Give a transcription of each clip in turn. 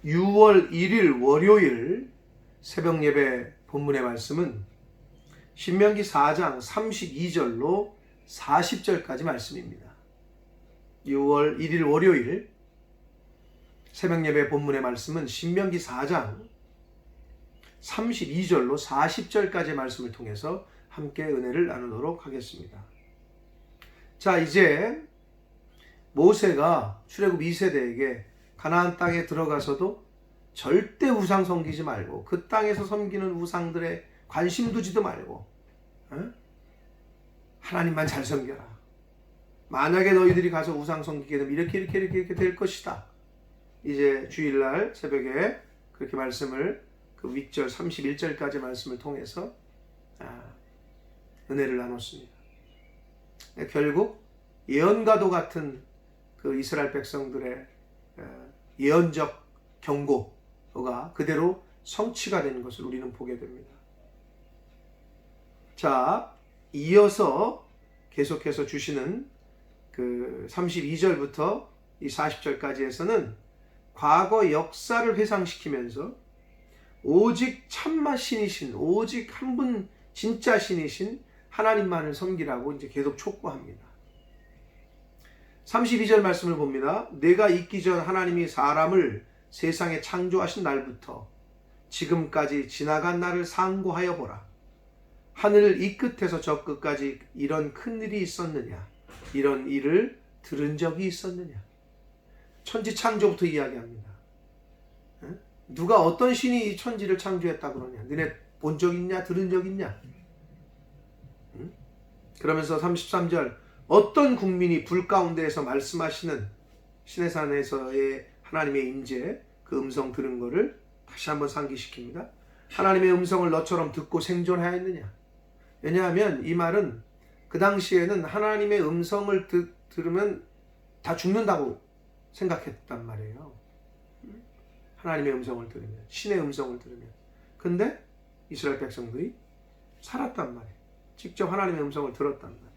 6월 1일 월요일 새벽 예배 본문의 말씀은 신명기 4장 32절로 40절까지 말씀입니다. 6월 1일 월요일 새벽 예배 본문의 말씀은 신명기 4장 32절로 40절까지의 말씀을 통해서 함께 은혜를 나누도록 하겠습니다. 자, 이제 모세가 출애굽 2세대에게 가나안 땅에 들어가서도 절대 우상 섬기지 말고 그 땅에서 섬기는 우상들에 관심 두지도 말고 하나님만 잘 섬겨라. 만약에 너희들이 가서 우상 섬기게 되면 이렇게 될 것이다. 이제 주일날 새벽에 그렇게 말씀을 그 윗절 31절까지 말씀을 통해서 은혜를 나눴습니다. 결국 예언과도 같은 그 이스라엘 백성들의 예언적 경고가 그대로 성취가 되는 것을 우리는 보게 됩니다. 자, 이어서 계속해서 주시는 그 32절부터 이 40절까지에서는 과거 역사를 회상시키면서 오직 참마 신이신, 오직 한 분 진짜 신이신 하나님만을 섬기라고 이제 계속 촉구합니다. 32절 말씀을 봅니다. 내가 있기 전 하나님이 사람을 세상에 창조하신 날부터 지금까지 지나간 날을 상고하여 보라. 하늘 이 끝에서 저 끝까지 이런 큰 일이 있었느냐? 이런 일을 들은 적이 있었느냐? 천지 창조부터 이야기합니다. 누가 어떤 신이 이 천지를 창조했다 그러냐? 너네 본 적 있냐? 들은 적 있냐? 그러면서 33절 어떤 국민이 불 가운데에서 말씀하시는 시내산에서의 하나님의 임재 그 음성 들은 거를 다시 한번 상기시킵니다. 하나님의 음성을 너처럼 듣고 생존하였느냐? 왜냐하면 이 말은 그 당시에는 하나님의 음성을 들으면 다 죽는다고 생각했단 말이에요. 하나님의 음성을 들으면, 신의 음성을 들으면. 근데 이스라엘 백성들이 살았단 말이에요. 직접 하나님의 음성을 들었단 말이에요.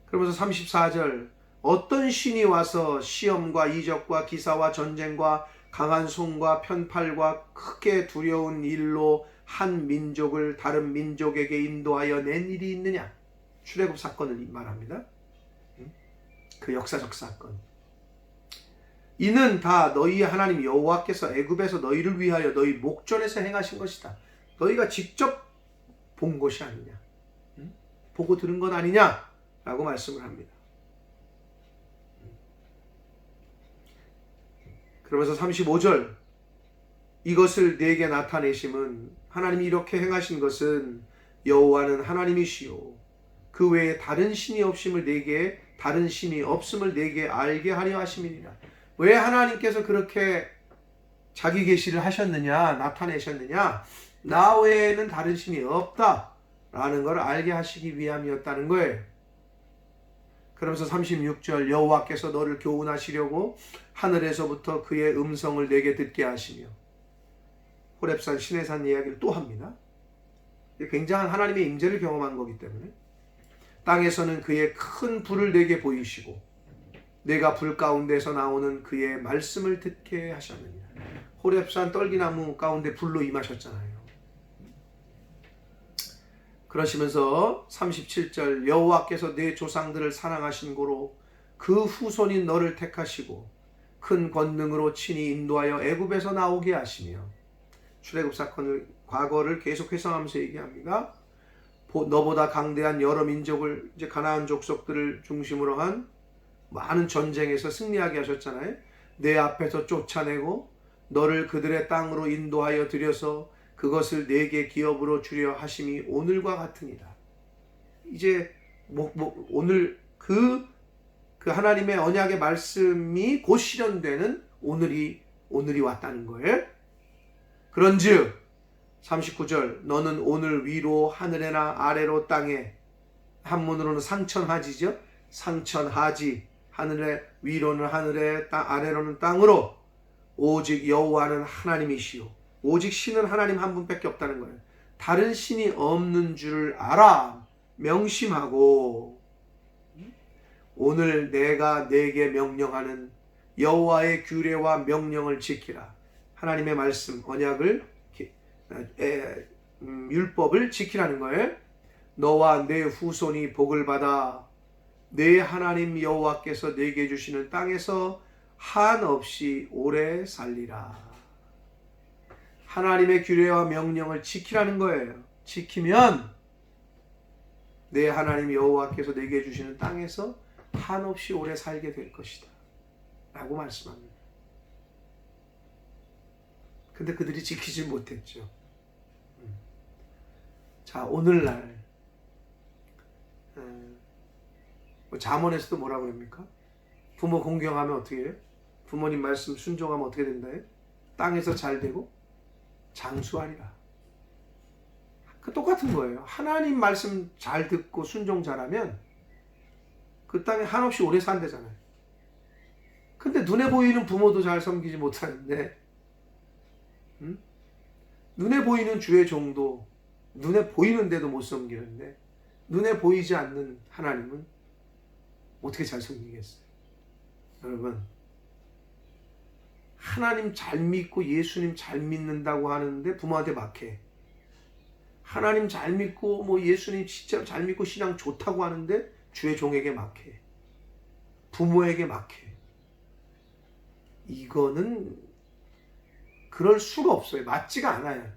그러면서 34절 어떤 신이 와서 시험과 이적과 기사와 전쟁과 강한 손과 편팔과 크게 두려운 일로 한 민족을 다른 민족에게 인도하여 낸 일이 있느냐? 출애굽 사건을 말합니다. 그 역사적 사건. 이는 다 너희 하나님 여호와께서 애굽에서 너희를 위하여 너희 목전에서 행하신 것이다. 너희가 직접 본 것이 아니냐? 보고 들은 것 아니냐? 라고 말씀을 합니다. 그러면서 35절 이것을 내게 나타내심은 하나님이 이렇게 행하신 것은 여호와는 하나님이시요 그 외에 다른 신이 없음을 내게 다른 신이 없음을 내게 알게 하려 하심이니라. 왜 하나님께서 그렇게 자기 계시를 하셨느냐, 나타내셨느냐? 나 외에는 다른 신이 없다라는 걸 알게 하시기 위함이었다는 거예요. 그러면서 36절 여호와께서 너를 교훈하시려고 하늘에서부터 그의 음성을 내게 듣게 하시며 호렙산 시내산 이야기를 또 합니다. 굉장한 하나님의 임재를 경험한 거기 때문에 땅에서는 그의 큰 불을 내게 보이시고 내가 불 가운데서 나오는 그의 말씀을 듣게 하셨느니라. 호렙산 떨기나무 가운데 불로 임하셨잖아요. 그러시면서 37절 여호와께서 내 조상들을 사랑하신 고로 그 후손인 너를 택하시고 큰 권능으로 친히 인도하여 애굽에서 나오게 하시며 출애굽 사건을 과거를 계속 회상하면서 얘기합니다. 너보다 강대한 여러 민족을 이제 가나안 족속들을 중심으로 한 많은 전쟁에서 승리하게 하셨잖아요. 내 앞에서 쫓아내고 너를 그들의 땅으로 인도하여 들여서 그것을 내게 기업으로 주려 하심이 오늘과 같으니라. 이제 오늘 그 하나님의 언약의 말씀이 곧 실현되는 오늘이 왔다는 거예요. 그런즉 39절 너는 오늘 위로 하늘에나 아래로 땅에 한문으로는 상천하지죠. 상천하지 하늘에 위로는 하늘에 아래로는 땅으로 오직 여호와는 하나님이시오. 오직 신은 하나님 한 분밖에 없다는 거예요. 다른 신이 없는 줄을 알아 명심하고 오늘 내가 내게 명령하는 여호와의 규례와 명령을 지키라. 하나님의 말씀, 언약을, 율법을 지키라는 거예요. 너와 내 후손이 복을 받아 내 하나님 여호와께서 내게 주시는 땅에서 한없이 오래 살리라. 하나님의 규례와 명령을 지키라는 거예요. 지키면 내 하나님 여호와께서 내게 주시는 땅에서 한없이 오래 살게 될 것이다 라고 말씀합니다. 근데 그들이 지키지 못했죠. 자, 오늘날 잠언에서도 뭐라고 그럽니까? 부모 공경하면 어떻게 해요? 부모님 말씀 순종하면 어떻게 된다요? 땅에서 잘 되고 장수하리라. 그 똑같은 거예요. 하나님 말씀 잘 듣고 순종 잘하면 그 땅에 한없이 오래 산대잖아요. 근데 눈에 보이는 부모도 잘 섬기지 못하는데, 눈에 보이는 주의 종도 눈에 보이는데도 못 섬기는데, 눈에 보이지 않는 하나님은 어떻게 잘 섬기겠어요? 여러분, 하나님 잘 믿고 예수님 잘 믿는다고 하는데 부모한테 막해. 하나님 잘 믿고 뭐 예수님 진짜 잘 믿고 신앙 좋다고 하는데 주의 종에게 막해. 부모에게 막해. 이거는 그럴 수가 없어요. 맞지가 않아요.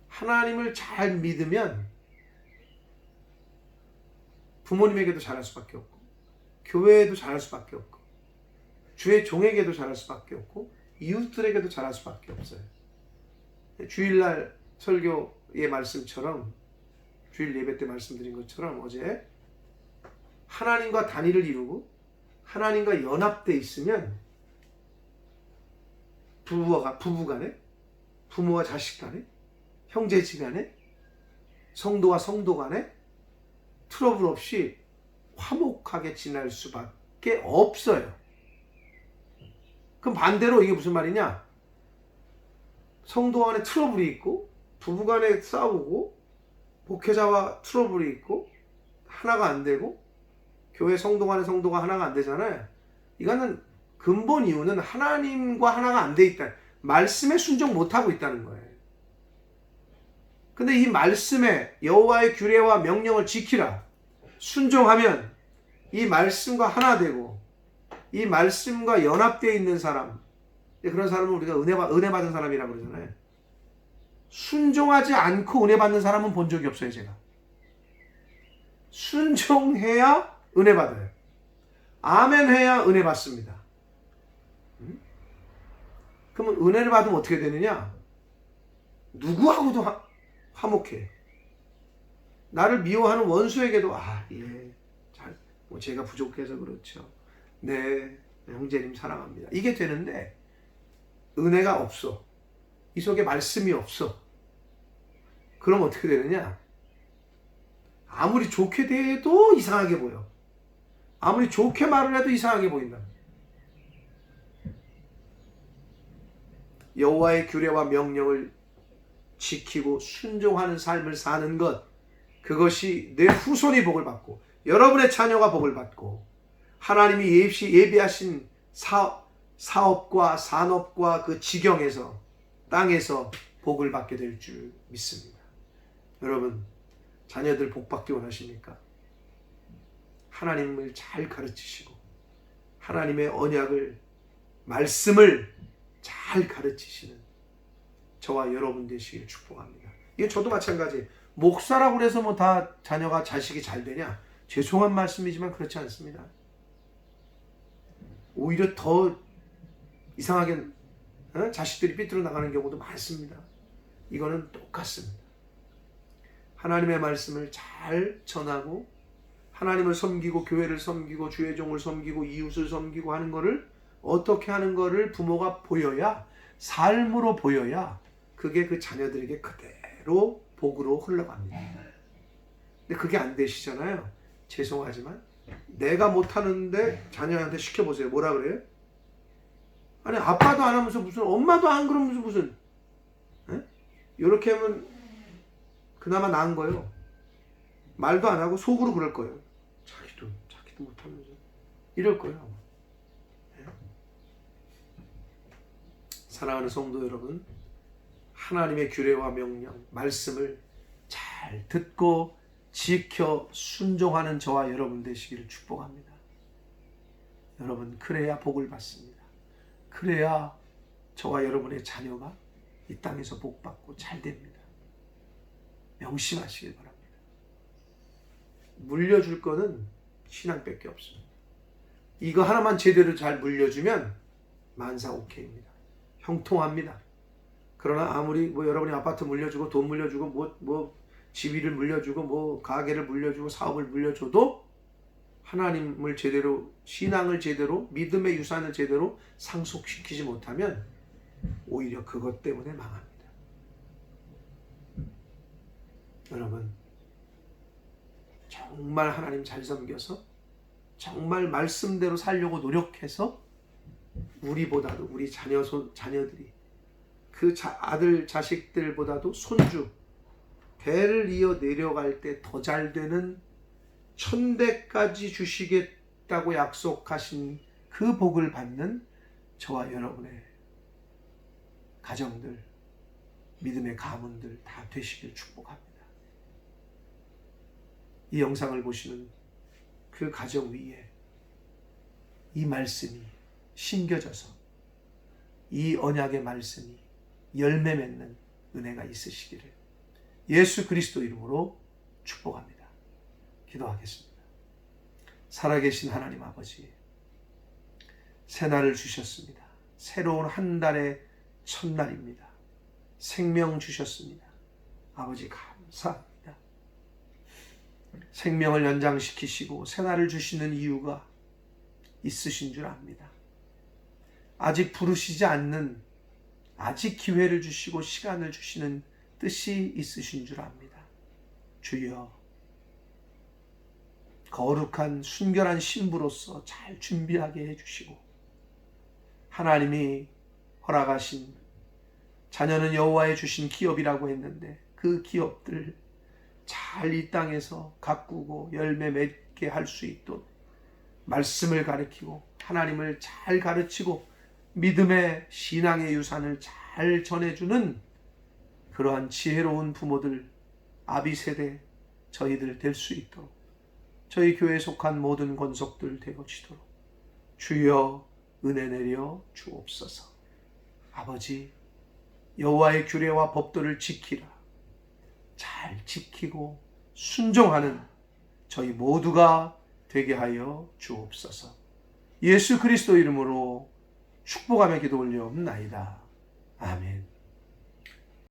하나님을 잘 믿으면 부모님에게도 잘할 수밖에 없고, 교회에도 잘할 수밖에 없고, 주의 종에게도 잘할 수밖에 없고, 이웃들에게도 잘할 수밖에 없어요. 주일날 설교의 말씀처럼, 주일 예배 때 말씀드린 것처럼 어제 하나님과 단일을 이루고 하나님과 연합되어 있으면 부부간에, 부모와 자식 간에, 형제지간에, 성도와 성도 간에 트러블 없이 화목하게 지낼 수밖에 없어요. 그럼 반대로 이게 무슨 말이냐? 성도 간에 트러블이 있고, 부부 간에 싸우고, 목회자와 트러블이 있고, 하나가 안 되고, 교회 성도 간에 성도가 하나가 안 되잖아요. 이거는 근본 이유는 하나님과 하나가 안 돼 있다. 말씀에 순종 못하고 있다는 거예요. 근데 이 말씀에 여호와의 규례와 명령을 지키라. 순종하면 이 말씀과 하나 되고 이 말씀과 연합되어 있는 사람, 그런 사람은 우리가 은혜 받은 사람이라고 그러잖아요. 순종하지 않고 은혜 받는 사람은 본 적이 없어요, 제가. 순종해야 은혜 받아요. 아멘 해야 은혜 받습니다. 그러면 은혜를 받으면 어떻게 되느냐? 누구하고도 화목해. 나를 미워하는 원수에게도 뭐 제가 부족해서 그렇죠. 네, 형제님 사랑합니다. 이게 되는데 은혜가 없어. 이 속에 말씀이 없어. 그럼 어떻게 되느냐? 아무리 좋게 대해도 이상하게 보여. 아무리 좋게 말을 해도 이상하게 보인다. 여호와의 규례와 명령을 지키고 순종하는 삶을 사는 것, 그것이 내 후손이 복을 받고 여러분의 자녀가 복을 받고 하나님이 예비하신 사업과 산업과 그 지경에서, 땅에서 복을 받게 될 줄 믿습니다. 여러분, 자녀들 복 받기 원하십니까? 하나님을 잘 가르치시고 하나님의 언약을, 말씀을 잘 가르치시는 저와 여러분 되시길 축복합니다. 이게 저도 마찬가지. 목사라고 그래서 뭐 다 자녀가, 자식이 잘 되냐? 죄송한 말씀이지만 그렇지 않습니다. 오히려 더 이상하게 자식들이 삐뚤어 나가는 경우도 많습니다. 이거는 똑같습니다. 하나님의 말씀을 잘 전하고 하나님을 섬기고 교회를 섬기고 주의 종을 섬기고 이웃을 섬기고 하는 거를, 어떻게 하는 거를 부모가 보여야, 삶으로 보여야 그게 그 자녀들에게 그대로 복으로 흘러갑니다. 근데 그게 안 되시잖아요. 죄송하지만 내가 못하는데 자녀한테 시켜보세요. 뭐라 그래요? 아니, 아빠도 안 하면서 무슨, 엄마도 안 그러면서 무슨, 이렇게 하면 그나마 나은 거예요. 말도 안 하고 속으로 그럴 거예요. 자기도 못하면서 이럴 거예요. 사랑하는 성도 여러분, 하나님의 규례와 명령, 말씀을 잘 듣고 지켜 순종하는 저와 여러분 되시기를 축복합니다. 여러분, 그래야 복을 받습니다. 그래야 저와 여러분의 자녀가 이 땅에서 복받고 잘 됩니다. 명심하시길 바랍니다. 물려줄 거는 신앙밖에 없습니다. 이거 하나만 제대로 잘 물려주면 만사 오케이입니다. 형통합니다. 그러나 아무리 여러분이 아파트 물려주고 돈 물려주고 지위를 물려주고 가게를 물려주고 사업을 물려줘도 하나님을 제대로, 신앙을 제대로, 믿음의 유산을 제대로 상속시키지 못하면 오히려 그것 때문에 망합니다. 여러분, 정말 하나님 잘 섬겨서 정말 말씀대로 살려고 노력해서 우리보다도, 우리 자녀들이 그 아들 자식들보다도 손주 대를 이어 내려갈 때 더 잘 되는 1000대까지 주시겠다고 약속하신 그 복을 받는 저와 여러분의 가정들, 믿음의 가문들 다 되시길 축복합니다. 이 영상을 보시는 그 가정 위에 이 말씀이 심겨져서 이 언약의 말씀이 열매 맺는 은혜가 있으시기를 예수 그리스도 이름으로 축복합니다. 기도하겠습니다. 살아계신 하나님 아버지, 새날을 주셨습니다. 새로운 한 달의 첫날입니다. 생명 주셨습니다. 아버지 감사합니다. 생명을 연장시키시고 새날을 주시는 이유가 있으신 줄 압니다. 아직 부르시지 않는, 아직 기회를 주시고 시간을 주시는 뜻이 있으신 줄 압니다. 주여, 거룩한 순결한 신부로서 잘 준비하게 해주시고, 하나님이 허락하신, 자녀는 여호와의 주신 기업이라고 했는데 그 기업들 잘 이 땅에서 가꾸고 열매 맺게 할 수 있도록 말씀을 가르치고 하나님을 잘 가르치고 믿음의 신앙의 유산을 잘 전해주는 그러한 지혜로운 부모들, 아비 세대 저희들 될 수 있도록 저희 교회에 속한 모든 권속들 되어지도록 주여 은혜 내려 주옵소서. 아버지, 여호와의 규례와 법도를 지키라. 잘 지키고 순종하는 저희 모두가 되게 하여 주옵소서. 예수 그리스도 이름으로 축복하며 기도 올려옵나이다. 아멘.